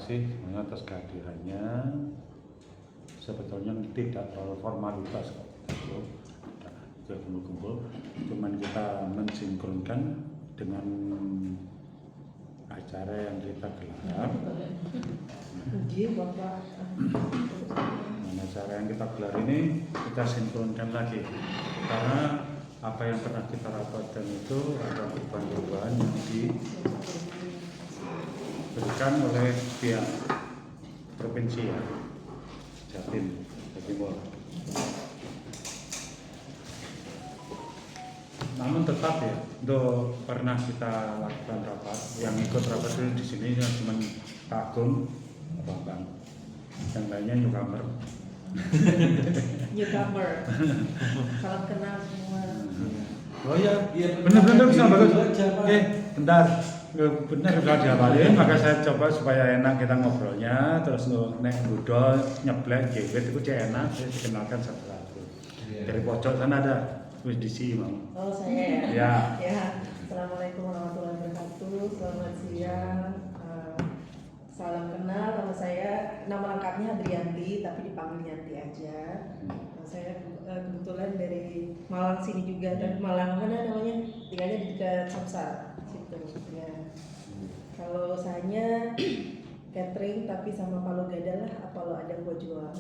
kasih semuanya atas kehadirannya. Sebetulnya tidak terlalu formalitas kok. Kita kumpul-kumpul, cuman kita mensinkronkan dengan acara yang kita gelar. Nah, acara yang kita gelar ini kita sinkronkan lagi karena apa yang pernah kita rapatkan itu ada perubahan-perubahan yang diberikan oleh pihak provinsi ya, Jatim, Jawa Timur. Namun tetap ya, untuk pernah kita lakukan rapat, yang ikut rapat itu di sini cuma Pak Agung, Bang, yang lainnya newcomer. Newcomer, salam kenal semua. Oh iya, benar-benar bisa bagus. Bentar, benar sudah diawalin, maka saya coba supaya enak kita ngobrolnya, terus nek budol nyeblek gewet itu enak, saya dikenalkan satu-satu. Dari pojok sana ada wis disi mau. Oh saya ya. Ya. Ya. Assalamualaikum warahmatullahi wabarakatuh. Selamat siang. Salam kenal, nama lengkapnya Hadrianti, tapi dipanggil Yanti aja. Saya kebetulan dari Malang sini juga, dan Malang mana namanya? Tinggalnya di dekat Samsat situ. Ya. Kalau saya catering tapi sama Palu Gada lah, apa lo ada gua jual.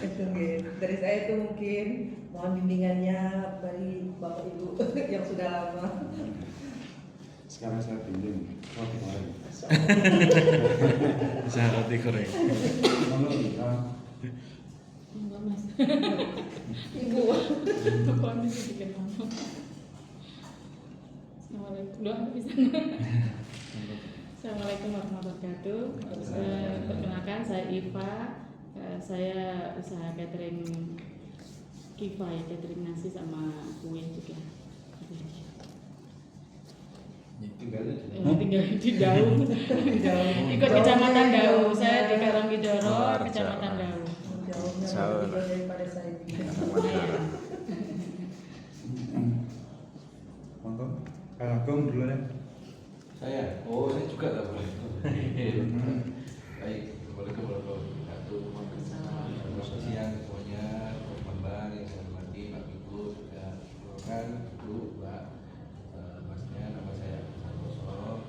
Itu gitu. Dari saya itu mungkin mohon bimbingannya dari Bapak Ibu yang sudah lama. Sekarang saya bimbing roti goreng. Saya roti goreng. Enggak mas. Ibu. Kondisi bikin mama. Assalamualaikum. Doa bisa. Assalamualaikum warahmatullahi wabarakatuh. Perkenalkan saya Iva. Saya usaha catering Kiva ya, catering nasi sama kue juga. Tinggal di Daung. Ikut kecamatan Daung. Saya di Karangkidoro, kecamatan Daung. Jauh daripada saya. Monggo, Kang Agung dulu ya. Saya juga tak boleh. Baik, Assalamualaikum warahmatullahi wabarakatuh. Selamat siang semuanya, Bambang yang saya hormati, Pak Ibu juga, kan Ibu, Mbak, Masnya, nama saya Santoso.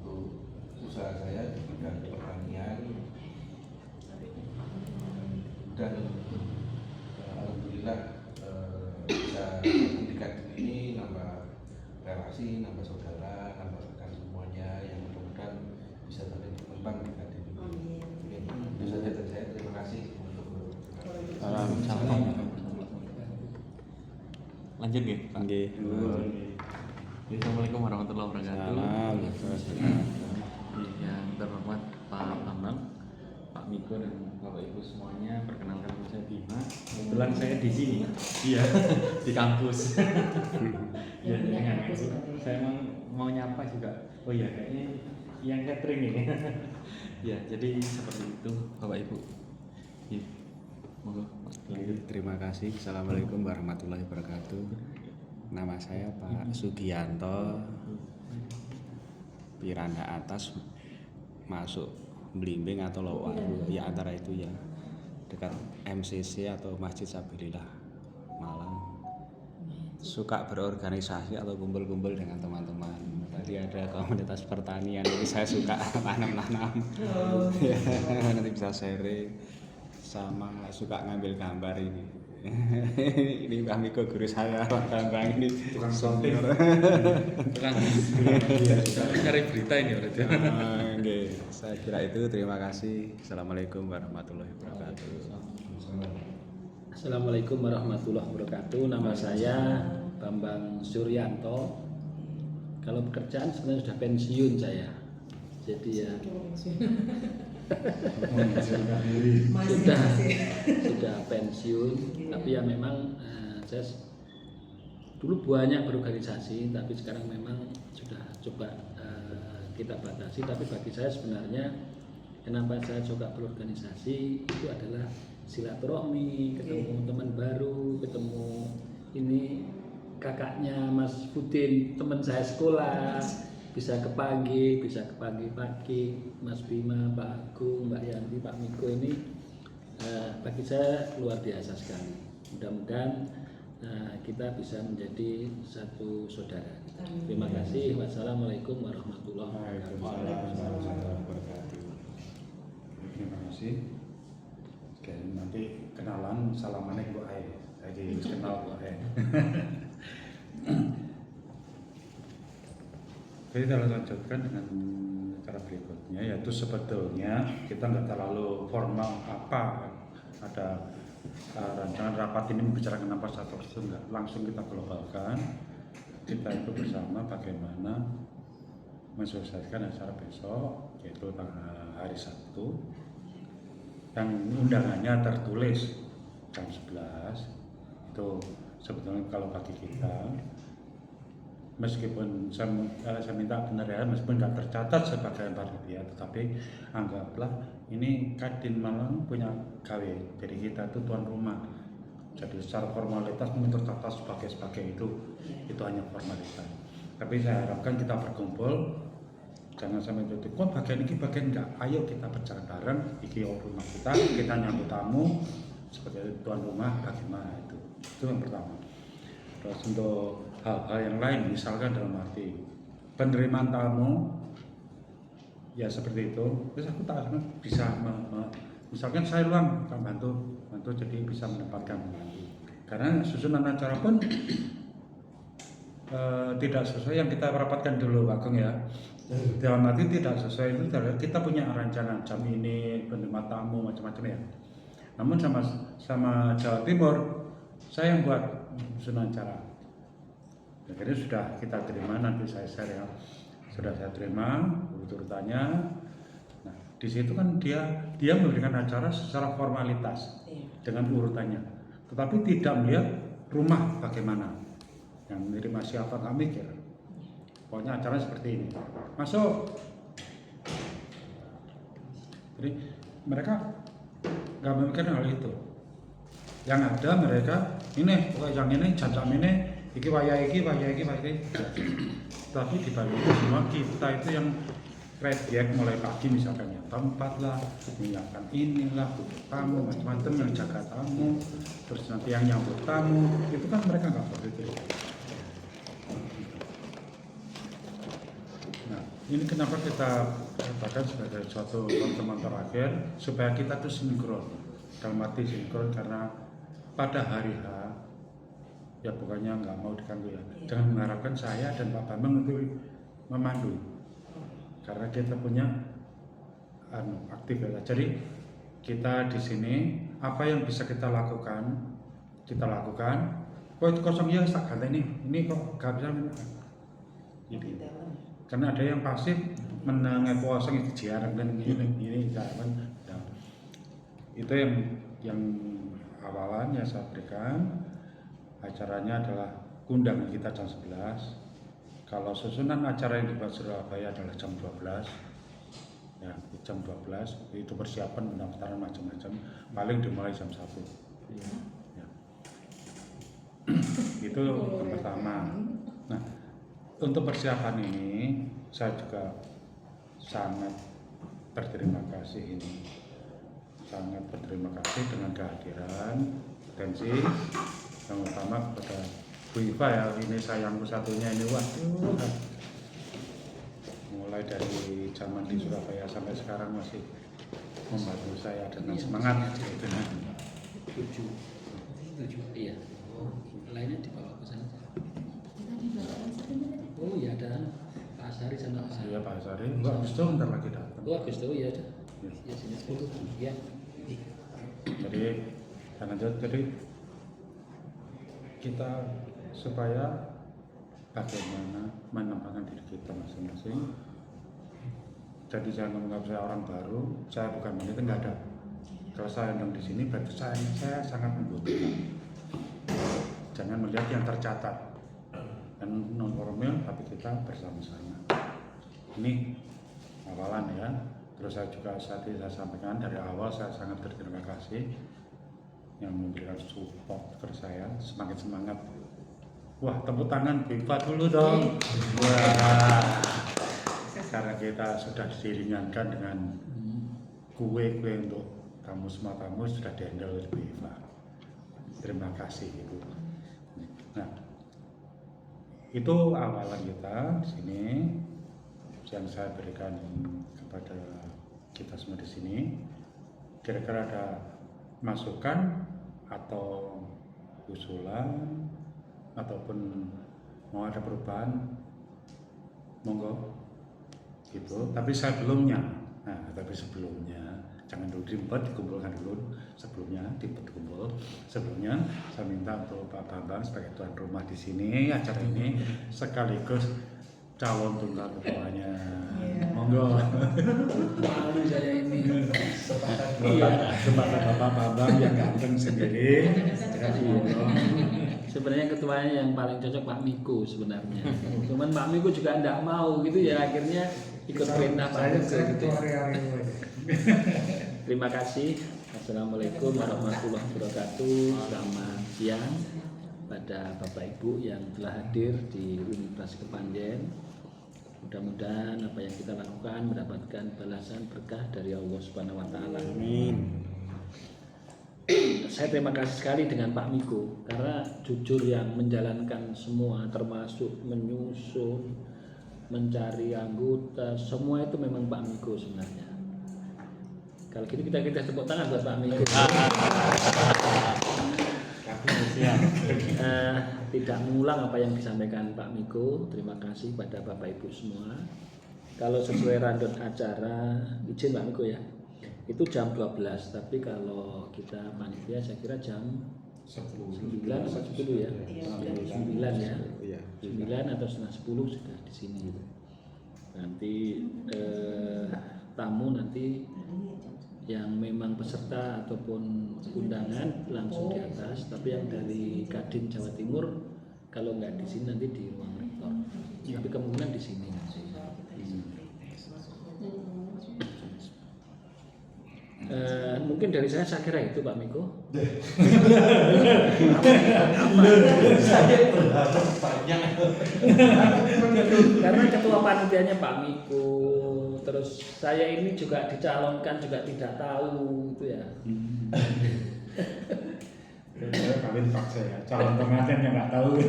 Untuk usaha saya di bidang pertanian dan alhamdulillah bisa mendikat ini nambah relasi, nambah saudara, nambah rekan semuanya yang mudah-mudahan bisa saling berkembang di kader ini. Itu saja dari saya. Terima kasih untuk Lanjut ya, Pak. Assalamualaikum warahmatullahi wabarakatuh. Yang terhormat Pak Bambang, Pak Miko dan Bapak Ibu semuanya, perkenalkan nama saya Bima. Kebetulan saya di sini, iya, di kampus. Ya, saya mau nyapa juga. Oh iya, kayaknya yang catering ini. Ya, jadi seperti itu Bapak Ibu. Ya, monggo. Terima kasih. Assalamualaikum warahmatullahi wabarakatuh. Nama saya Pak Sugianto. Piranha atas masuk Blimbing atau Lowaru, ya antara itu ya, dekat MCC atau Masjid Sabilillah Malang. Suka berorganisasi atau kumpul-kumpul dengan teman-teman. Tadi ada komunitas pertanian, ini saya suka tanam-tanam. Ya, nanti bisa sharing. Sama suka ngambil gambar ini. Ini Mbak Miko guru saya, Pak Bambang ini Tukang syuting. Tukang cari berita ini berarti. Oke, saya kira itu. Terima kasih. Assalamualaikum warahmatullahi wabarakatuh. Assalamualaikum warahmatullahi wabarakatuh. Nama saya Bambang Suryanto. Kalau pekerjaan sebenarnya sudah pensiun saya. Jadi ya sudah pensiun. Tapi ya memang saya dulu banyak berorganisasi, tapi sekarang memang sudah coba kita batasi. Tapi bagi saya sebenarnya kenapa saya coba berorganisasi itu adalah silaturahmi, ketemu teman baru, ketemu ini kakaknya Mas Budin, teman saya sekolah, bisa ke pagi pagi, Mas Bima, Pak Agung, Mbak Yanti, Pak Miko ini bagi saya luar biasa sekali. Mudah-mudahan kita bisa menjadi satu saudara. Terima kasih. Wassalamualaikum warahmatullahi wabarakatuh. Terima kasih. Oke, nanti kenalan salamannya Bu Ai. Lagi kenal Bu Ai. Oke, kita lanjutkan dengan cara berikutnya, yaitu sebetulnya kita nggak terlalu formal apa ada rancangan rapat ini membicarakan apa satu persatu, nggak langsung kita globalkan. Kita itu bersama bagaimana mensukseskan acara besok, yaitu hari Sabtu, yang undangannya tertulis jam 11. Itu sebetulnya kalau bagi kita, meskipun saya minta benar ya, meskipun nggak tercatat sebagai panitia, tetapi anggaplah ini Kadin Malang punya gawe, jadi kita itu tuan rumah. Jadi secara formalitas mungkin tercatat sebagai itu hanya formalitas. Tapi saya harapkan kita berkumpul, jangan sampai itu kok bagian ini bagian enggak. Ayo kita berjalan bareng, iki rumah kita nyambut tamu sebagai tuan rumah, bagaimana itu yang pertama. Terus untuk hal-hal yang lain, misalkan dalam arti penerimaan tamu, ya seperti itu. Terus aku tak bisa misalkan saya luang bantu jadi bisa menempatkan pembantu. Karena susunan acara pun tidak sesuai yang kita rapatkan dulu, Pak Agung ya. Dalam arti tidak sesuai itu, kita punya rancangan jam ini penerima tamu macam-macam ya. Namun sama Jawa Timur, saya yang buat susunan acara. Akhirnya sudah kita terima, nanti saya share ya. Sudah saya terima urut-urutannya. Nah, di situ kan dia memberikan acara secara formalitas dengan urutannya, tetapi tidak melihat rumah bagaimana, yang menerima siapa nggak mikir. Pokoknya acara seperti ini, masuk. Jadi mereka nggak memikirkan hal itu. Yang ada mereka ini, pokoknya yang ini, jam ini, iki waya iki. Tapi di balik itu semua kita itu yang react mulai pagi misalkan ya tempat lah, menyiapkan inilah, tamu macam-macam yang jaga tamu, terus nanti yang nyambut tamu, itu kan mereka nggak berpikir. Nah, ini kenapa kita katakan sebagai suatu pertemuan terakhir supaya kita tuh sinkron, dalam arti sinkron karena pada hari H ya pokoknya nggak mau diganggu ya. Jangan mengharapkan saya dan Pak Bambang untuk memandu, karena kita punya aktivitas. Jadi kita di sini apa yang bisa kita lakukan. Kok itu kosong ya tak ganti ini kok nggak bisa ini. Karena ada yang pasif menengah kosong itu jarang dan ini kan. Nah, itu yang awalan yang saya berikan. Acaranya adalah undangan kita jam 11. Kalau susunan acara yang dibuat Surabaya adalah jam 12. Ya, jam 12 itu persiapan pendaftaran macam-macam, paling dimulai jam 1. Ya. Itu yang pertama. Nah, untuk persiapan ini saya juga sangat berterima kasih sangat berterima kasih dengan kehadiran atensi yang utama kepada Bu Iva ya, ini sayangku satunya ini, waduh, mulai dari zaman di Surabaya sampai sekarang masih membantu saya dengan semangat gitu. 7. Iya. Lainnya dibawa ke sana. Oh iya, ada Pak Asari sama Pak. Iya Pak Asari, Mbak Gusto bentar lagi datang. Oh Gusto ya ada. Ya sini 10. Ya. Jadi lanjut, jadi kita supaya bagaimana menempatkan diri kita masing-masing. Jadi jangan menganggap saya orang baru, saya bukan wanita, nggak ada. Kalau saya undang di sini berarti saya sangat membutuhkan. Jangan melihat yang tercatat dan non formal, tapi kita bersama-sama. Ini awalan ya. Terus saya juga saya sampaikan dari awal saya sangat berterima kasih yang memberikan support ke saya, semakin semangat. Wah, tepuk tangan Bipa dulu dong. Wah. karena kita sudah diringankan dengan kue-kue untuk tamu semua tamu sudah dihandle oleh Bu Iva. Terima kasih Ibu. Nah, itu awalan kita di sini yang saya berikan kepada kita semua di sini. Kira-kira ada masukan atau usulan ataupun mau ada perubahan, monggo gitu. Tapi sebelumnya jangan dulu dibuat, dikumpulkan dulu sebelumnya dikumpul. Sebelumnya saya minta untuk Pak Bambang sebagai tuan rumah di sini acara ini sekaligus calon tunggal ketuanya. Monggo. Malu saya ini. Kepada Bapak Bambang yang ganteng sendiri. Sebenarnya ketuanya yang paling cocok Pak Miko sebenarnya. Cuman Pak Miko juga enggak mau gitu ya, akhirnya ikut perintah Pak Miko gitu. Terima kasih. Assalamualaikum warahmatullahi wabarakatuh. Selamat siang pada Bapak Ibu yang telah hadir di Universitas Kepanjen. Mudah-mudahan apa yang kita lakukan mendapatkan balasan berkah dari Allah Subhanahu wa taala. Amin. Saya terima kasih sekali dengan Pak Miko karena jujur yang menjalankan semua termasuk menyusun, mencari anggota, semua itu memang Pak Miko sebenarnya. Kalau gitu kita tepuk tangan buat Pak Miko. Tidak mengulang apa yang disampaikan Pak Miko. Terima kasih pada Bapak Ibu semua. Kalau sesuai rundown acara, izin Pak Miko ya, itu jam 12. Tapi kalau kita panitia saya kira jam 9 atau 10 ya. 9 ya. 9 atau setengah 10 sudah di sini. Nanti tamu nanti yang memang peserta ataupun undangan langsung di atas, tapi yang dari Kadin Jawa Timur kalau nggak di sini nanti di ruang rektor, tapi kemungkinan di sini nanti. Mungkin dari saya kira itu Pak Miko. Saya berharap banyak. Karena ketua panitianya Pak Miko, terus saya ini juga dicalonkan juga tidak tahu itu ya. Kalian paksa ya, calon pengantin yang nggak tahu.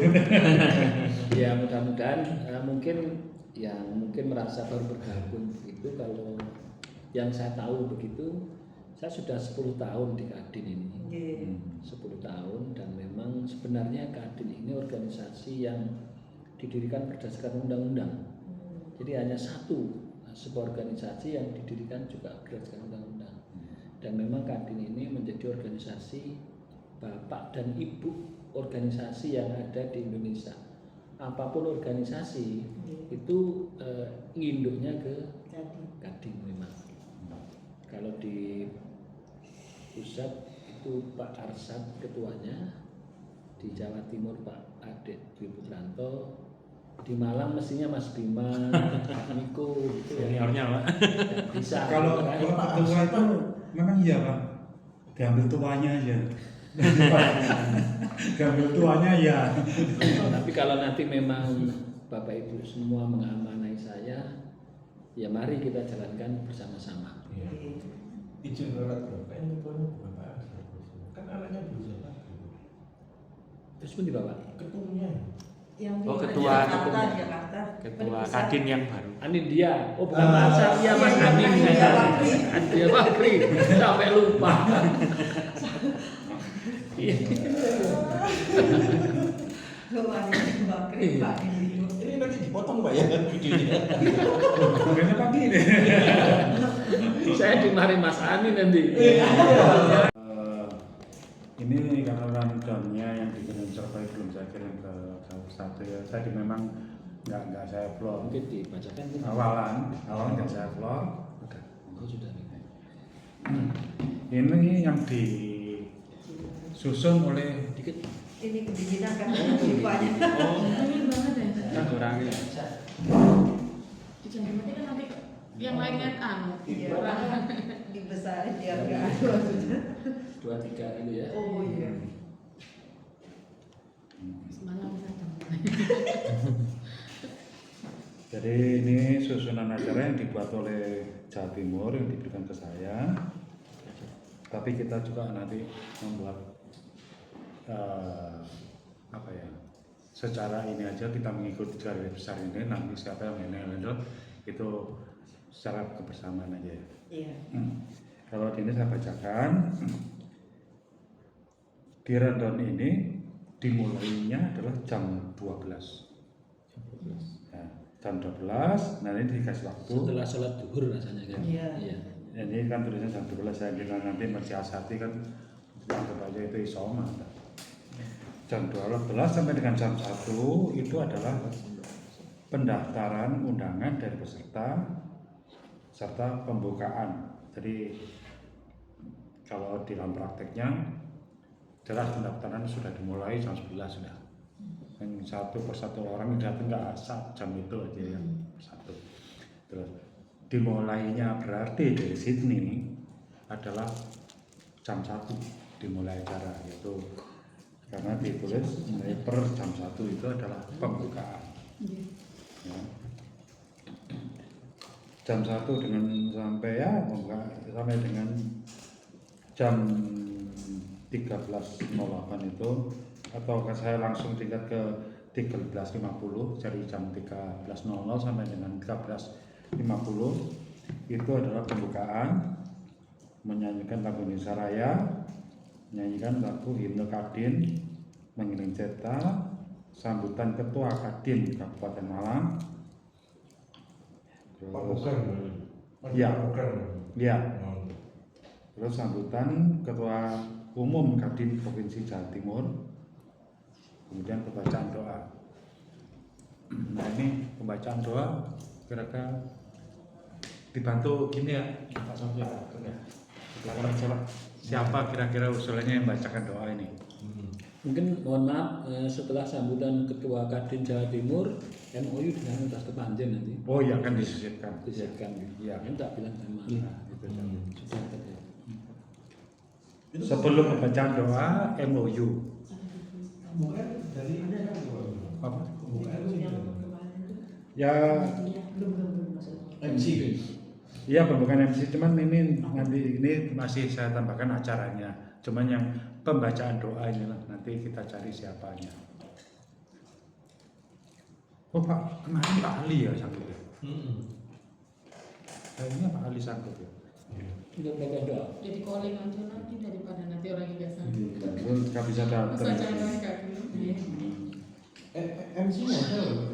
Ya mudah-mudahan mungkin merasa baru bergabung begitu. Kalau yang saya tahu begitu, saya sudah 10 tahun di Kadin ini. 10 tahun dan memang sebenarnya Kadin ini organisasi yang didirikan berdasarkan undang-undang. Jadi hanya sebuah organisasi yang didirikan juga berdasarkan undang-undang. Dan memang Kadin ini menjadi organisasi bapak dan ibu organisasi yang ada di Indonesia. Apapun organisasi itu nginduknya ke Kadin memang. Kalau di pusat itu Pak Arsad ketuanya, di Jawa Timur Pak Adek Dwi Putranto, di Malang mestinya Mas Bima, Pak Miko gitu ya. Seniornya Pak. Bisa. Kalau ketua itu memang iya Pak, diambil tuanya aja. Diambil tuanya ya. Tapi kalau nanti memang Bapak Ibu semua mengamanai saya, ya mari kita jalankan bersama-sama. Izin lewat berapa ini bukan Bapak? Kan anaknya berusaha. Terus pun di Bapak? Ketumnya. Yang Oh, di ketua Jakarta. Ketua Kadin yang baru. Anin dia, oh bukan Mas Satya, Mas Anin. Dia Bakri, sampai lupa. Ini nanti dipotong Pak ya videonya. Bukannya pagi deh. Saya dimari Mas Anin nanti. Ini karena rundownnya yang dikirim survei belum saya kirim ke satu ya. Tadi memang nggak saya upload. Mungkin dibacakan kan? Awalan nggak saya upload. Udah. Oh sudah nih. Ini yang disusun oleh Dikit. Ini kedinginan kan lupanya. Dingin banget ya. Kita kurangi. Dijadikan kan nanti yang lain kan Iya, dibesarin biar nggak ada maksudnya. 2-3 itu ya. Oh iya. Semalam saja. Jadi ini susunan acara yang dibuat oleh Jawa Timur yang diberikan ke saya. Tapi kita juga nanti membuat apa ya? Secara ini aja kita mengikuti garis besar ini, nanti siapa yang handle itu secara kebersamaan aja ya. Iya. Kalau ini saya bacakan, di rundown ini dimulainya adalah jam 12. Nah, jam 12, nah ini dikasih waktu. Setelah sholat duhur rasanya kan. Iya. Iya. Ini kan tulisnya jam 12, saya kira nanti mensiasati kan anggap aja itu isoma. Jam 12 sampai dengan jam 1 itu adalah pendaftaran undangan dari peserta serta pembukaan. Jadi kalau di dalam prakteknya jelas pendaftaran sudah dimulai jam 11 sudah. Yang satu persatu orang datang nggak asal jam itu aja yang satu. Terus dimulainya berarti dari Sydney adalah jam 1 dimulai acara, yaitu karena ditulis mulai per jam 1 itu adalah pembukaan. Ya. Jam 1 dengan sampai ya sampai dengan jam 13.08 itu, atau saya langsung tingkat ke 13.50, dari jam 13.00 sampai dengan 13.50 itu adalah pembukaan, menyanyikan lagu Indonesia Raya, menyanyikan lagu himne Kadin, mengiring cetak, sambutan Ketua Kadin Kabupaten Malang. Terus, ya. Terus sambutan Ketua Umum Kadin Provinsi Jawa Timur, kemudian pembacaan doa. Nah ini pembacaan doa kira-kira dibantu gini ya Pak Sofya, silakan aja Pak. Siapa kira-kira usulannya yang bacakan doa ini? Mungkin mohon maaf setelah sambutan Ketua Kadin Jawa Timur, MOU dengan atas kepanjen nanti. Oh iya, akan disisipkan. Disisipkan. Iya. Ini tak bilang sama. Sudah tadi. Sebelum pembacaan doa, MOU. Apa? Ya, MC. iya pembukaan MC, cuman ini nanti ini masih saya tambahkan acaranya. Cuman yang pembacaan doa inilah nanti kita cari siapanya. Oh Pak, kemarin Pak Ali ya sanggup ya? Kayaknya Pak Ali sanggup ya? Untuk baca doa. Jadi calling aja nanti daripada nanti orang yang biasa. Itu nggak bisa datang. Masa jangan kaki. MC-nya siapa?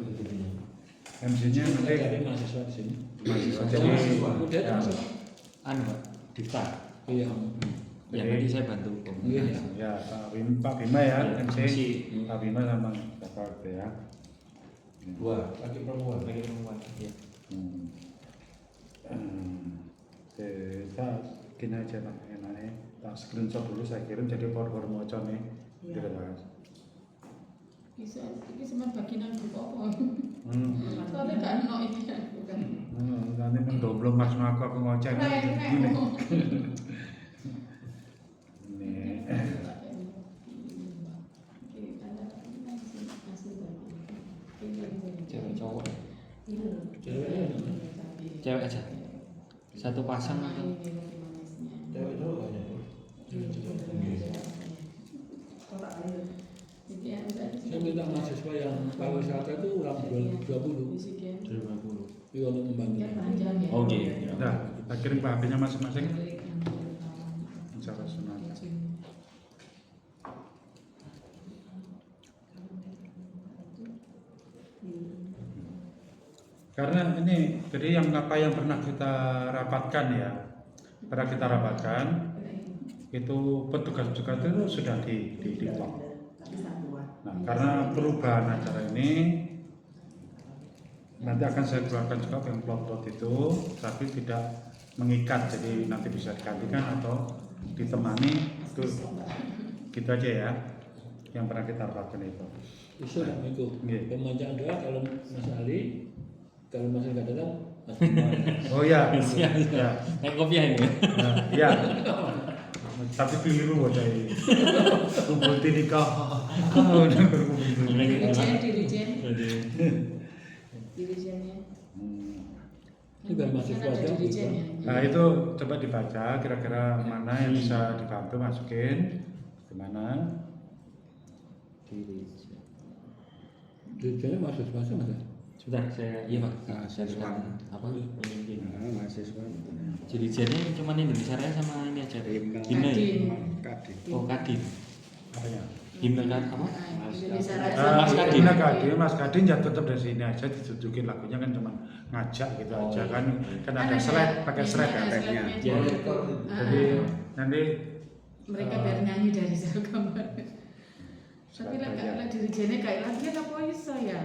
MC-nya nanti Dari mahasiswa di sini. mahasiswa. Oh, Jadi mahasiswa. Udah ya, masuk. Anu Pak, Difta. Iya. Ya nanti saya bantu Iya. komunikasi. ya Pak Bima ya, MC. MC. Pak Bima sama Bapak Arte ya. Dua, laki perempuan. Bagi perempuan. Iya. Kita gini aja Pak, enaknya tak screenshot dulu saya kirim jadi power moco nih. Iya. Gitu Mas. Bisa, ini cuma bagian grup apa? Hmm. Soalnya nggak ono ini kan, bukan. Nanti mendomblong Mas Mako aku ngoceh Keren, gini. keren. Nih. Cewek cowok. Cewek. Cewek aja. Satu pasang atau Cewek cowok aja. Saya minta mahasiswa yang pariwisata itu orang 20. 2020. Iya untuk membantu. Oh iya. Nah, kita kirim Pak HP-nya masing-masing. Insya Allah semangat. Karena ini, jadi yang apa yang pernah kita rapatkan ya, itu petugas-petugas itu sudah di plot. Nah, karena perubahan acara ini nanti akan saya keluarkan juga yang plot-plot itu, tapi tidak mengikat, jadi nanti bisa digantikan atau ditemani itu gitu aja ya, yang pernah kita rapatkan itu. Usul itu. Iya. Pembacaan doa kalau Mas Ali, kalau Mas Ali nggak datang, Mas Bima. Oh ya, Iya. ya, Kayak kopiah ini. nah, ya. Tapi keliru aja ini. Kumpul tinika. Dirijen. dirijennya. Ini biar mahasiswa aja. Dirijennya. Nah itu coba dibaca kira-kira mana yang bisa dibantu masukin gimana. Dirijennya mahasiswa sih mas. Sebentar saya iya Pak. Saya Mahasiswa. bilang apa memimpin. Nah, mahasiswa Dirijennya cuma Indonesia Raya sama ini aja. Himne. Himne. Kadin. Oh Kadin. Apanya? Himne kan apa? Indonesia Raya Mas sama Kadin. Mas Kadin ya tetap dari sini aja ditunjukin lagunya kan cuma ngajak gitu Oh, aja iya. kan ada slide pakai slide ya tagnya. Ya. Jadi nanti mereka biar nyanyi dari jauh gambar. Tapi lah dirijennya kayak lagi apa iso ya?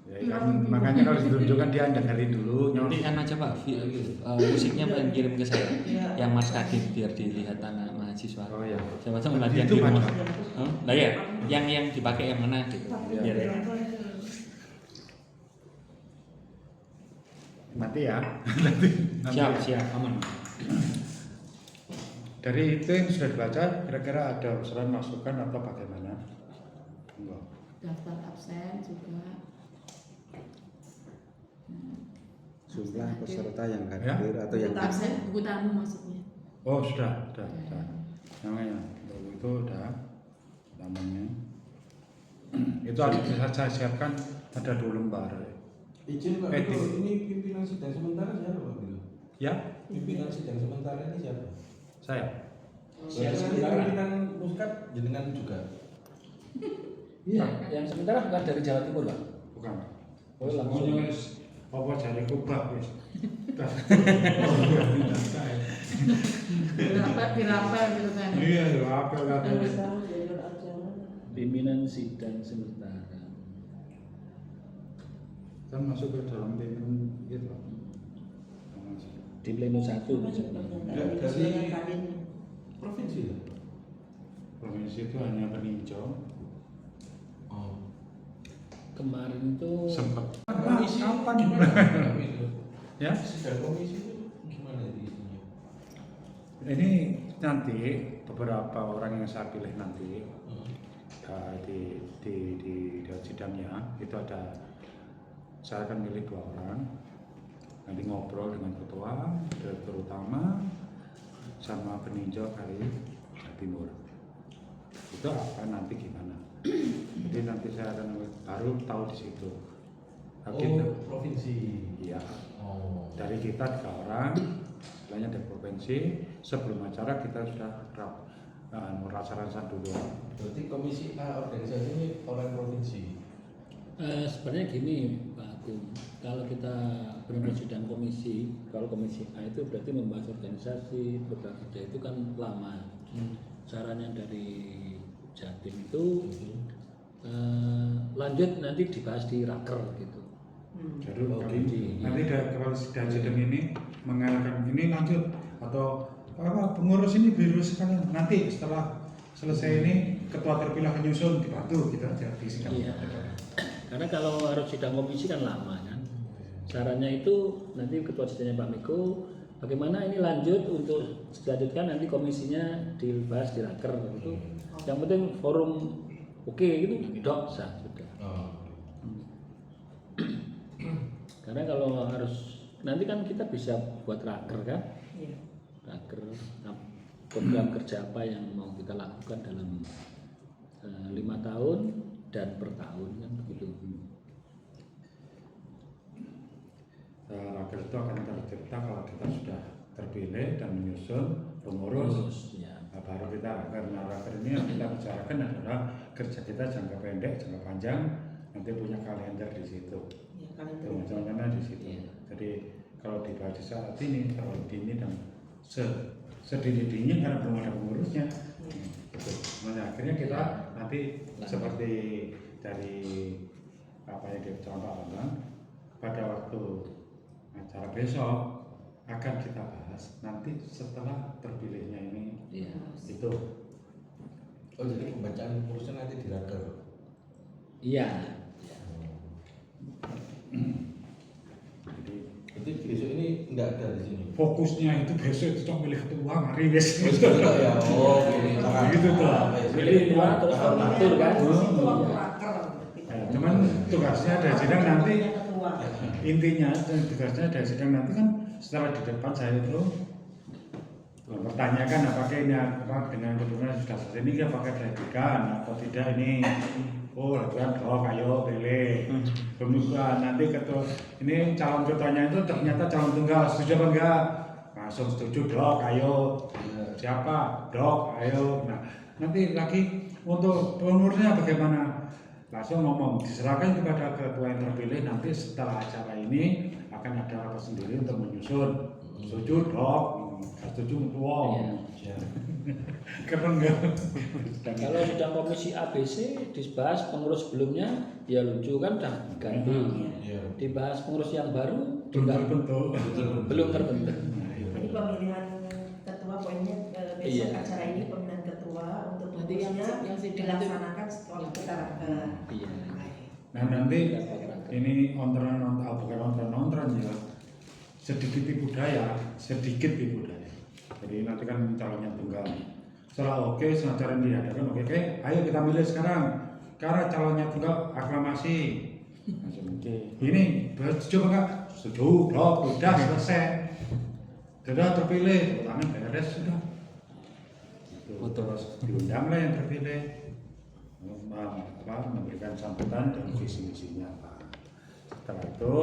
ya, kan, makanya kalau ditunjukkan dia dengerin dulu Nanti kan aja Pak, musiknya pengen kirim ke saya. Yang Mas Kadin biar dilihat anak mahasiswa. Oh iya. Saya macam latihan Itu di rumah. Pak. Nah ya, yang dipakai yang mana gitu. Biar mati ya. Nanti siap aman. dari itu yang sudah dibaca kira-kira ada usulan masukan atau bagaimana? Enggak. Daftar absen juga. Jumlah peserta yang Ya. hadir atau yang Absen buku tamu maksudnya. Oh sudah. Namanya itu udah namanya. Itu harus bisa saya siapkan ada 2 lembar. Izin Pak Etik. Biko, ini pimpinan sidang sementara siapa Pak Biko? Ya, Pimpinan sidang sementara ini siapa? saya. Pimpinan muskat jenengan juga. Iya, yang sementara bukan dari Jawa Timur Pak. Bukan. Pak. Oh langsung. Apa jari kubah wis. Berapa gitu kan. Iya, lho apel kan. Pimpinan sidang sementara. Kan masuk ke dalam pimpinan gitu. Di pleno 1 misalnya. Dari provinsi ya? Provinsi itu hanya peninjau. Oh. Kemarin itu Sempat. Komisi Kapan? Ya? Sidang komisi itu gimana isinya? Ini nanti beberapa orang yang saya pilih nanti di sidangnya itu ada, saya akan milih 2 orang, nanti ngobrol dengan ketua, direktur utama, sama peninjau kali Jawa Timur. Itu apa nanti gimana? Jadi nanti saya akan baru tahu di situ. Provinsi. Iya. Oh. Dari kita 3 orang, lainnya dari provinsi. Sebelum acara kita sudah rasa-rasa dulu. Berarti komisi A organisasi ini orang provinsi. sebenarnya gini Pak Agung, kalau kita benar sidang komisi, kalau komisi A itu berarti membahas organisasi program kerja itu kan lama. Caranya dari Jatim itu lanjut nanti dibahas di raker gitu. Jadi Oke. nanti kalau sidang ini mengarahkan ini lanjut atau apa pengurus ini biru sekalian nanti setelah selesai ini ketua terpilih menyusun dibantu gitu aja di sidang. Iya. Karena kalau harus sidang komisi kan lama kan. Caranya itu nanti ketua sidangnya Pak Miko, bagaimana ini lanjut untuk dilanjutkan nanti komisinya dibahas di raker itu. Yang penting forum oke gitu, dok sah sudah. Oh. Karena kalau harus nanti kan kita bisa buat raker kan. Iya. Raker program kerja apa yang mau kita lakukan dalam 5 tahun dan per tahun kan begitu. Raker itu akan tercipta kalau kita sudah terpilih dan menyusun pengurus. Ya. Nah, baru kita karena raker ini yang kita bicarakan adalah kerja kita jangka pendek, jangka panjang, nanti punya kalender di situ. Ya, kalian Rencana di situ. Iya. Jadi kalau dibahas saat ini terlalu dini dan sedini-dininya karena belum ada pengurusnya. Gitu. Nah, akhirnya kita nanti seperti dari apa yang dibicarakan Pak Bambang pada waktu acara besok akan kita bahas nanti setelah terpilihnya ini Iya. itu. Oh jadi pembacaan pengurusnya nanti di raker. Iya. Jadi Berarti besok ini enggak ada di sini. fokusnya itu besok itu cuma milih ketua mari wes. Ya, oh gini. Gitu tuh. Pilih dua terus formatur kan. Itu waktu raker. Cuman tugasnya ada sidang nanti intinya dan tugasnya dari sidang nanti kan setelah di depan saya itu mempertanyakan apakah ini apa dengan kebenaran sudah selesai ini dia pakai perhatikan atau tidak ini. Oh, latihan dok, ayo pilih. Kemudian nanti ketua ini calon ketuanya itu ternyata calon tunggal, setuju apa enggak? Langsung setuju dok, ayo. Siapa? Dok, ayo. Nah, nanti lagi untuk pengurusnya bagaimana? Langsung ngomong, diserahkan kepada ketua yang terpilih. Nanti setelah acara ini akan ada rapat sendiri untuk menyusun. Setuju dok, setuju ketua. Keren enggak? Kalau sudah komisi ABC dibahas pengurus sebelumnya, ya lucu kan udah ganti. Dibahas pengurus yang baru Belum juga terbentuk. belum terbentuk. Jadi pemilihan ketua poinnya besok Iya. acara ini pemilihan ketua untuk Nanti yang sidang dilaksanakan setelah kita Iya. Nah nanti ini bukan ontran ya, sedikit tipu daya. Jadi nanti kan calonnya tunggal. Setelah oke, setelah acara ini diadakan oke, ayo kita milih sekarang. Karena calonnya tunggal aklamasi. Ini setuju apa enggak? Setuju, dok, udah selesai. Sudah terpilih, tangan beres sudah. Terus diundang lah yang terpilih. Memberikan sambutan dan visi misinya apa. Setelah itu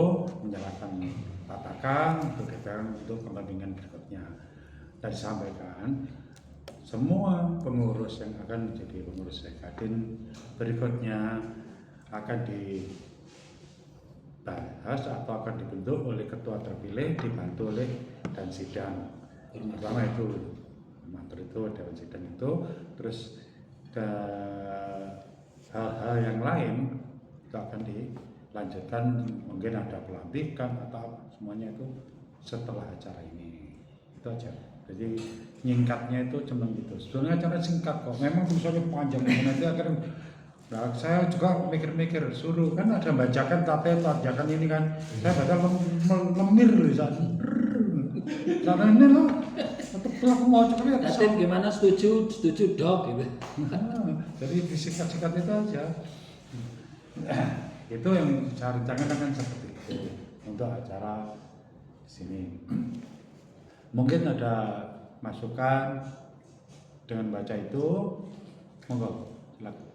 menyerahkan patakan untuk kepentingan berikutnya. Dan disampaikan semua pengurus yang akan menjadi pengurus Sekadin berikutnya akan dibahas atau akan dibentuk oleh ketua terpilih dibantu oleh dan sidang. Pertama itu mengatur itu dewan sidang itu, terus hal-hal yang lain itu akan dilanjutkan, mungkin ada pelantikan atau semuanya itu setelah acara ini. Itu aja. Jadi nyingkatnya itu cuma gitu. Sebenarnya acara singkat kok. Memang tulisannya panjang nanti akhirnya. Nah, saya juga mikir-mikir suruh kan ada bacakan tajakan ini kan. Saya baca lemir loh saat. Karena ini loh. Untuk pelaku mau coba ya. Atit gimana setuju dok gitu. Jadi disikat-sikat itu aja. Itu yang saya rencanakan kan seperti itu untuk acara sini. Mungkin ada masukan dengan baca itu, monggo silakan.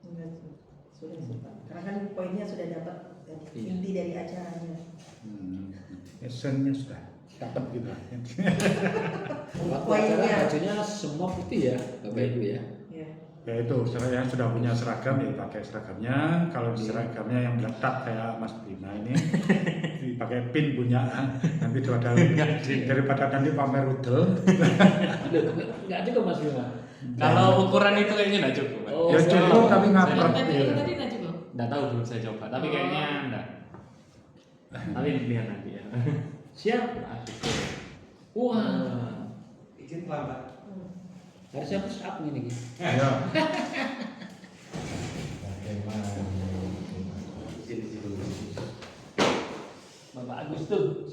Sudah. Karena kan poinnya sudah dapat inti dari acaranya. Esennya sudah dapat gitu. Poinnya. Bajunya semua putih ya, Bapak Ibu ya. Ya itu, yang sudah punya seragam ya pakai seragamnya. Kalau seragamnya yang melekat kayak Mas Bima ini, dipakai pin punya. Nanti daripada nanti pamer rudel. Enggak cukup Mas Bima. Kalau ukuran itu kayaknya nggak cukup. Pak. Oh, Ya cukup tapi ngapret. Tadi nggak cukup. Nggak tahu belum saya coba, tapi kayaknya enggak. Tapi lihat nanti ya. Siap. Wah. Izin terlambat. Harusnya push up nih nih. Ya. Bapak Agus tuh.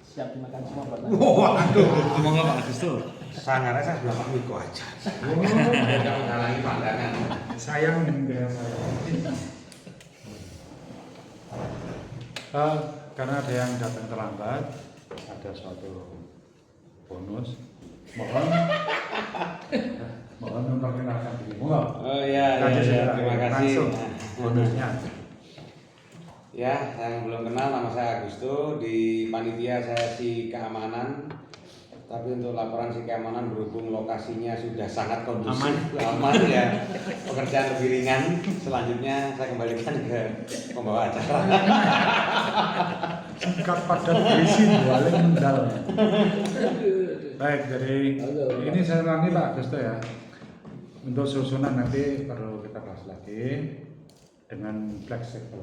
Siap dimakan semua Bapak. Waduh, ngomong apa Agus tuh? Sangarnya saya sudah Pak Miko aja. Tidak menghalangi pandangan. Sayang dengan saya. Karena ada yang datang terlambat, ada suatu bonus. Mohon memperkenalkan diri. Oh iya, terima kasih. Langsung bonusnya. Ya, saya yang belum kenal, nama saya Agusto. Di panitia saya si keamanan. Tapi untuk laporan si keamanan berhubung lokasinya sudah sangat kondusif, aman ya. Pekerjaan lebih ringan. Selanjutnya saya kembalikan ke pembawa acara. Singkat padat berisi balik mendal. Baik, jadi ini saya ulangi Pak Agusto ya. Untuk susunan nanti perlu kita bahas lagi dengan fleksibel.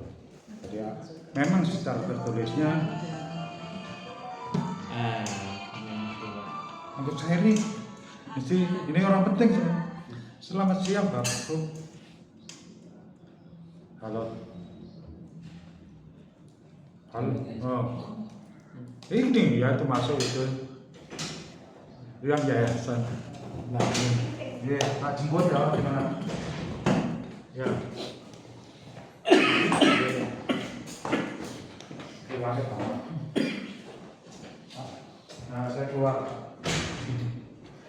Jadi memang secara tertulisnya untuk saya ini mesti ini orang penting. Selamat siang Bapak. Halo. Oh. Ini ya itu masuk itu yang yayasan. Nah, ini ya, tak jemput ya gimana? Ya. wangi banget. Nah, saya keluar.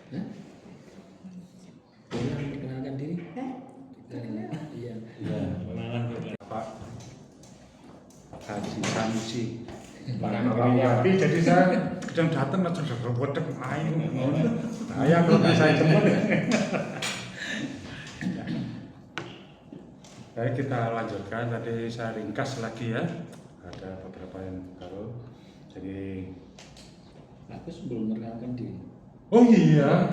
Hah? Boleh perkenalkan diri? Iya. Iya, Pak Haji Sanusi. Tapi jadi saya sedang datang langsung berwedek air. Saya belum saya jemput. Baik, kita lanjutkan. Tadi saya ringkas lagi ya. Ada beberapa yang baru. Jadi, Aku sebelum perkenalkan diri. oh iya.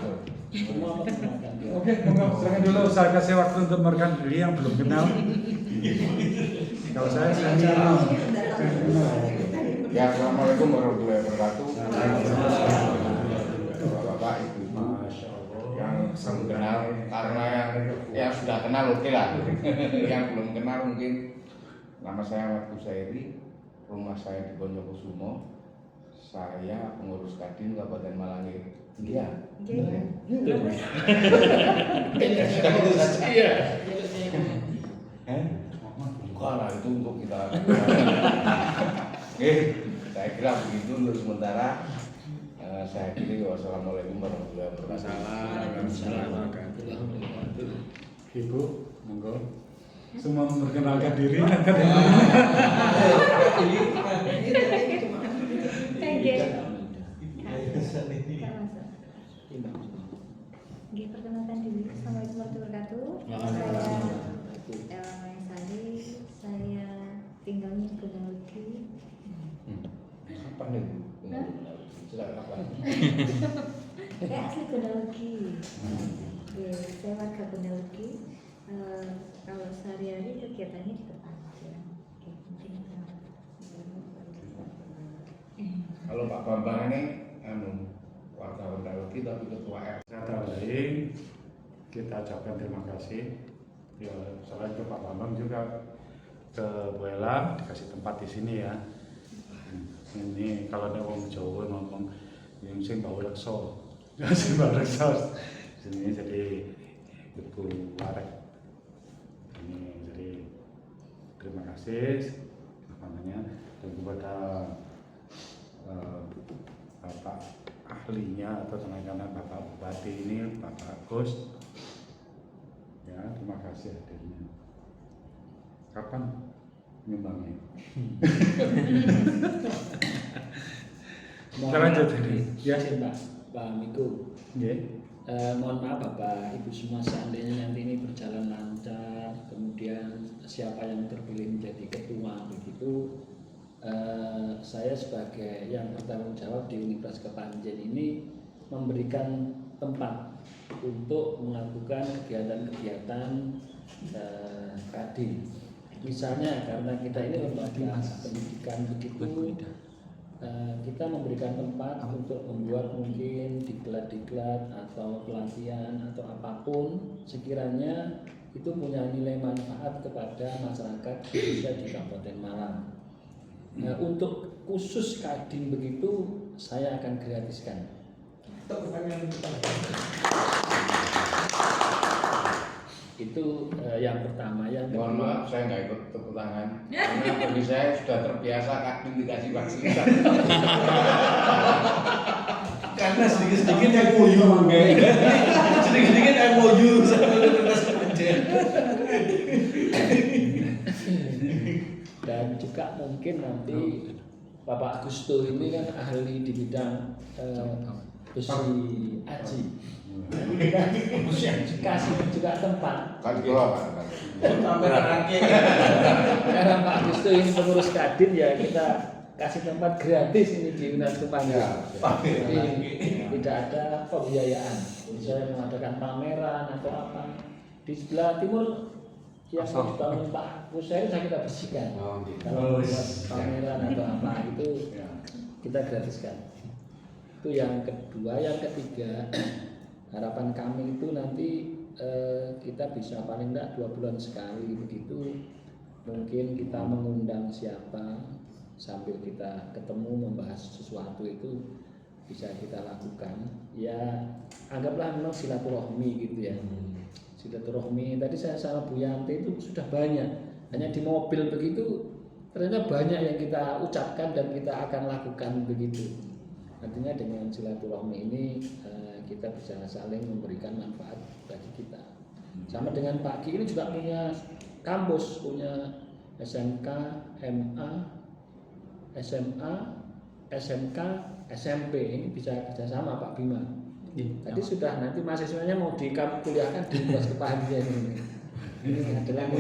Semua perkenalkan diri. Oke, monggo silakan dulu. Saya kasih waktu untuk merekam diri yang belum kenal. Kalau saya kenal. Ya, assalamualaikum warahmatullahi wabarakatuh. Bapak, ibu-ibu yang belum kenal, karena yang sudah kenal oke lah. Yang belum kenal mungkin nama saya Ahmad Kusairi, rumah saya di Bonjokusumo. Saya pengurus Kadin Kabupaten Malangir. Iya. Sudah itu saja. Iya. Bukan lah, itu untuk kita. Oke, saya kira begitu untuk sementara. Saya kira wassalamualaikum warahmatullahi wabarakatuh. Waalaikumsalam warahmatullahi wabarakatuh. Ibu, monggo. Semua memperkenalkan diri. Oke, perkenalkan diri. Assalamualaikum warahmatullahi wabarakatuh. Saya Ella Maesari. Saya tinggalnya di Gunung Legi. Apa nih? Silakan apa? Saya asli Gunung Legi. Oke, saya warga Gunung Legi. Kalau sehari-hari kegiatannya di tempat aja. Oke, mungkin itu. Kalau Pak Bambang ini warga Legi tapi ketua RT. Saya tambahin, kita ucapkan terima kasih. Ya, selain ke Pak Bambang juga ke Bu Ella dikasih tempat di sini ya. Ini kalau ada orang Jawa ngomong yang sing bau rekso, sing bau rekso. Sini jadi Ibu Warek. Ini jadi terima kasih apa namanya dan kepada Bapak ahlinya atau tenaga Bapak Bupati ini Bapak Agus. Ya, terima kasih hadirnya. Kapan nyumbangnya? Kita lanjut ini. Ya, Pak Miko. Nggih. Mohon maaf Bapak Ibu semua, seandainya nanti ini berjalan lancar, kemudian siapa yang terpilih menjadi ketua begitu, saya sebagai yang bertanggung jawab di Universitas Kepanjen ini memberikan tempat untuk melakukan kegiatan-kegiatan Kadin. Misalnya karena kita ini lembaga pendidikan begitu, kita memberikan tempat untuk membuat mungkin diklat-diklat atau pelatihan atau apapun sekiranya itu punya nilai manfaat kepada masyarakat khususnya di Kabupaten Malang. Nah, untuk khusus Kadin begitu saya akan gratiskan. Itu yang pertama. Yang kedua, Mohon maaf, saya nggak ikut tepuk tangan karena bagi saya sudah terbiasa Kadin dikasih fasilitas. Karena sedikit-sedikit MOU, sedikit-sedikit MOU sama Universitas Kepanjen. dan juga mungkin nanti Bapak Gusto ini kan ahli di bidang besi aji. Kasih juga tempat. Kan gua Pak. Karena Pak Gusto ini pengurus Kadin ya kita kasih tempat gratis ini di Universitas Kepanjen. Jadi tidak ada pembiayaan. Misalnya mengadakan pameran atau apa di sebelah timur yang mau dibangun Pak Kusairi saya kita bersihkan. Kalau buat pameran atau apa itu kita gratiskan. Itu yang kedua. Yang ketiga, harapan kami itu nanti kita bisa paling tidak 2 bulan sekali begitu, mungkin kita mengundang siapa sambil kita ketemu membahas sesuatu itu bisa kita lakukan. Ya anggaplah memang silaturahmi gitu ya. Silaturahmi tadi saya sama Bu Yanti itu sudah banyak, hanya di mobil begitu ternyata banyak yang kita ucapkan dan kita akan lakukan begitu. Artinya dengan silaturahmi ini kita bisa saling memberikan manfaat bagi kita. Sama dengan Pak Ki ini juga punya kampus, punya SMK, MA, SMA, SMK, SMP. Ini bisa kerjasama Pak Bima. Tadi sudah nanti mahasiswanya mau dikuliahkan di Universitas Kepahyang ini. Ini adalah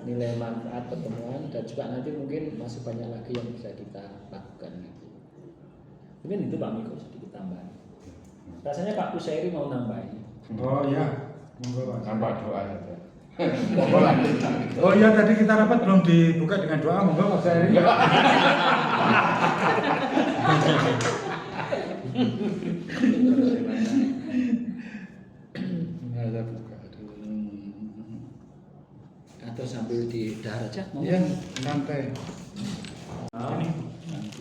nilai manfaat pertemuan dan juga nanti mungkin masih banyak lagi yang bisa kita lakukan gitu. Mungkin itu Pak Miko sedikit tambahan. Rasanya Pak Kusairi mau nambahin. Oh ya, monggo Pak. Tanpa doa saja. Oh iya, tadi kita rapat belum dibuka dengan doa, monggo Pak Seri. Ada buka dulu. Atau sambil di dahar aja mau. Iya, santai. Ini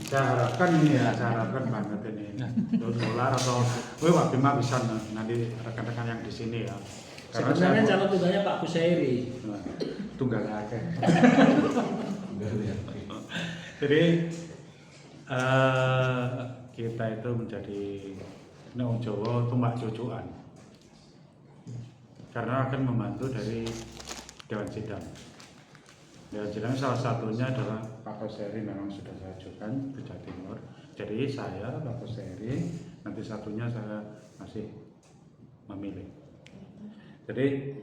saya harapkan ini ya, saya harapkan banget ini. Dolar atau, Pak Bima bisa nanti rekan-rekan yang di sini ya. Sebenarnya calon tunggalnya Pak Kusairi. Tunggal akeh. Jadi kita itu menjadi wong Jawa tumbak cucukan. Karena akan membantu dari Dewan Sidang. Dewan Sidang salah satunya adalah Pak Kusairi, memang sudah saya ajukan ke Jawa Timur. Jadi saya Pak Kusairi, nanti satunya saya masih memilih. Jadi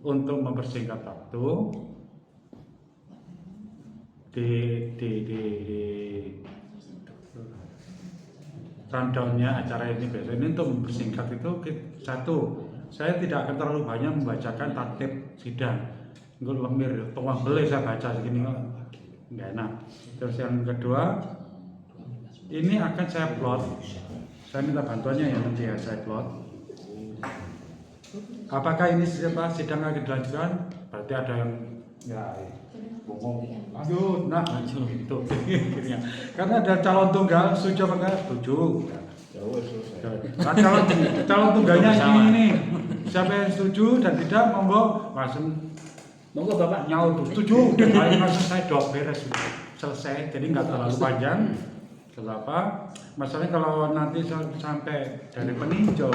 untuk mempersingkat waktu di rundown-nya acara ini besok ini untuk mempersingkat itu satu, saya tidak akan terlalu banyak membacakan tatib sidang. Enggak lemir, tuang beli saya baca segini nggak enak. Terus yang kedua, ini akan saya plot. Saya minta bantuannya ya nanti ya saya plot. Apakah ini sidang akan dilanjutkan? Berarti ada yang ya ngomong, aduh, nah itu karena ada calon tunggal, setuju apa enggak? Setuju. Nah, calon tunggalnya ini siapa yang setuju dan tidak, monggo langsung Monggo Bapak nyaut setuju. Langsung saya dok beres selesai, jadi nggak terlalu panjang. Kenapa? Masalahnya kalau nanti sampai dari peninjau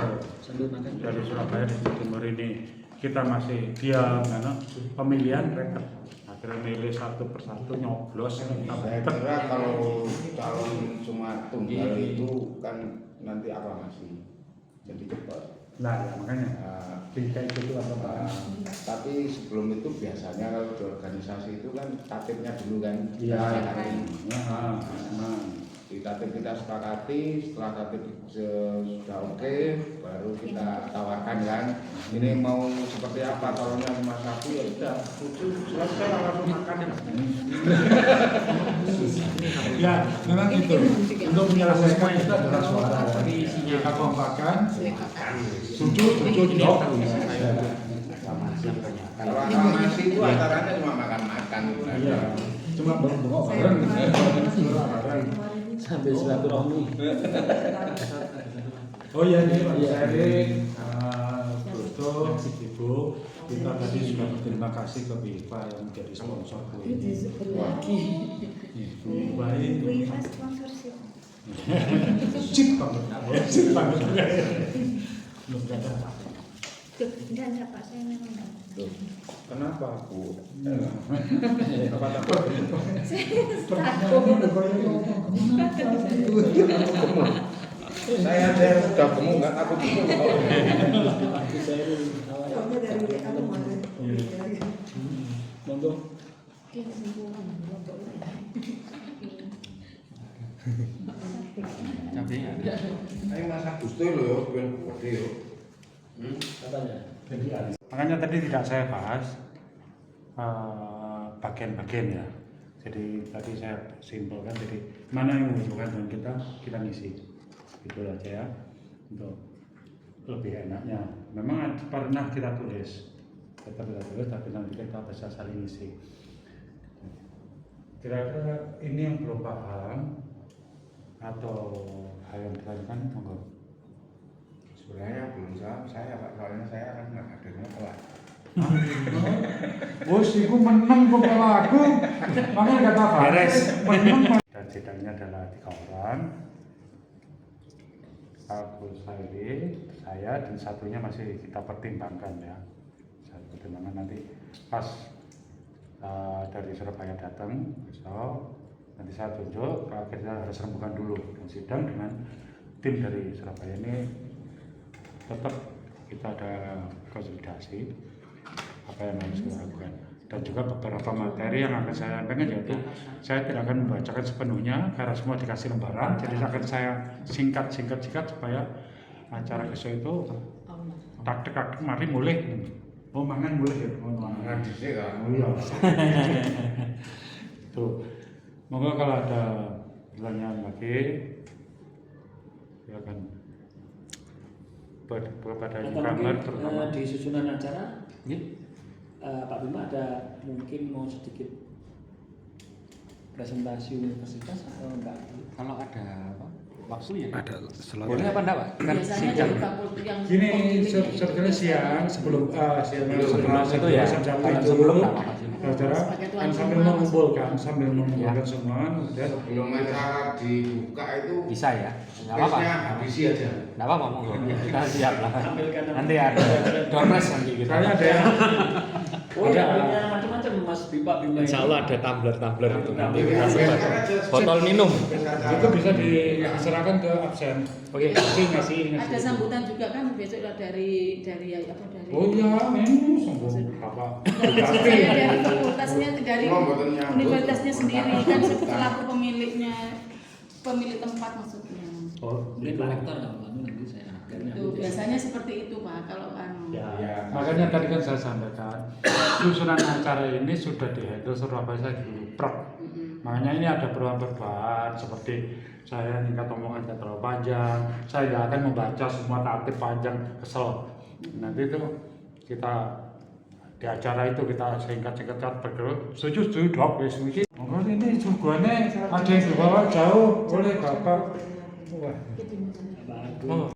dari Surabaya di Jawa Timur ini kita masih diam, karena pemilihan mereka akhirnya milih satu persatu nyoblos. Saya kira kalau calon cuma tunggal itu kan nanti aklamasi, jadi cepat. Nah ya makanya kayak gitu apa tapi sebelum itu biasanya kalau di organisasi itu kan tatipnya dulu kan. Iya. Di tatip kita sepakati, setelah tatip sudah oke, baru kita tawarkan kan. Ini mau seperti apa, calonnya cuma satu ya udah, selesai langsung makan. Ya memang itu untuk menyelesaikan itu adalah suara. Kita kompakan, setuju dok. Kalau aklamasi itu acaranya cuma makan-makan. Iya, cuma bengok bareng. sambil silaturahmi. Oh iya nih Pak Seri, Bruto, Ibu, kita tadi sudah berterima kasih ke BIPA yang menjadi sponsor kue ini. Ibu baik. WIFA sponsorship. Cip banget, cip banget. Enggak Pak, saya memang enggak. Kenapa aku? Saya sudah gemuk nggak takut itu. Soalnya dari WA kemarin. Monggo. Cabenya ada. Ini Mas Agusto loh ya, bukan gede yo. Katanya. Makanya tadi tidak saya bahas bagian-bagian ya. Jadi tadi saya simpulkan, jadi mana yang membutuhkan dengan kita ngisi, gitu aja ya, untuk lebih enaknya. Memang pernah kita tulis, tapi nanti kita bisa saling ngisi. Kira-kira ini yang belum paham atau hal yang ditanyakan, monggo. Sebenarnya belum jawab saya Pak, soalnya saya kan nggak hadirnya telat. Bos, iku menang kepala aku. Makanya kata Pak. Beres. Menang. Dan sidangnya adalah 3 orang. Aku saya dan satunya masih kita pertimbangkan ya. Saya pertimbangkan nanti pas dari Surabaya datang besok, nanti saya tunjuk. Kita harus rembukan dulu dan sidang dengan tim dari Surabaya ini. Tetap kita ada konsolidasi apa yang harus kita lakukan, dan juga beberapa materi yang akan saya sampaikan, yaitu saya tidak akan membacakan sepenuhnya karena semua dikasih lembaran, jadi akan saya singkat supaya acara besok itu tak mari mulai mangan mulai ya mangan di sini kan. Oh iya tuh, monggo kalau ada pertanyaan lagi silakan pada newcomer terutama. Di susunan acara Pak Bima ada mungkin mau sedikit presentasi universitas atau enggak? Kalau ada apa? Waktu ya? Ada slot. Boleh apa enggak, Pak? Kan Biasanya sidang. dari fakultas yang Gini, pemilik sebetulnya siang sebelum itu ya. itu Sebelum enggak apa-apa sih. saudara Sebagai tuan kan sambil rumah, mengumpulkan semua kemudian Sebelum acara dibuka itu Bisa ya? Enggak apa-apa. quiznya habisi aja. Enggak apa-apa, monggo. Kita siap lah. Nanti ada dompres nanti kita. saya ada yang Oh ya, punya macam-macam Mas Bima. Insya Allah ada tumbler itu nanti kita Biaskan sebar. aja. Botol minum. itu bisa diserahkan ke absen. Oke. ngasih ada sambutan juga kan besok dari apa dari oh iya ini sombong apa saya dari fakultasnya dari Belum, buatan nyambut. universitasnya sendiri kan selaku pemilik tempat maksudnya. oh Mungkin gitu. Pak Rektor kalau kamu nanti saya Itu biasanya seperti itu Pak kalau kan. Ya, makanya tadi kan saya sampaikan susunan acara ini sudah dihandle Surabaya di Prok. Makanya ini ada perubahan-perubahan seperti saya tingkat omongan tidak terlalu panjang, saya tidak akan membaca semua tatip panjang, kesel. Nanti itu kita di acara itu kita singkat-singkat bergerak. Setuju dok, wis iki. Monggo ini suguhane ada yang dibawa jauh oleh Bapak. Wah.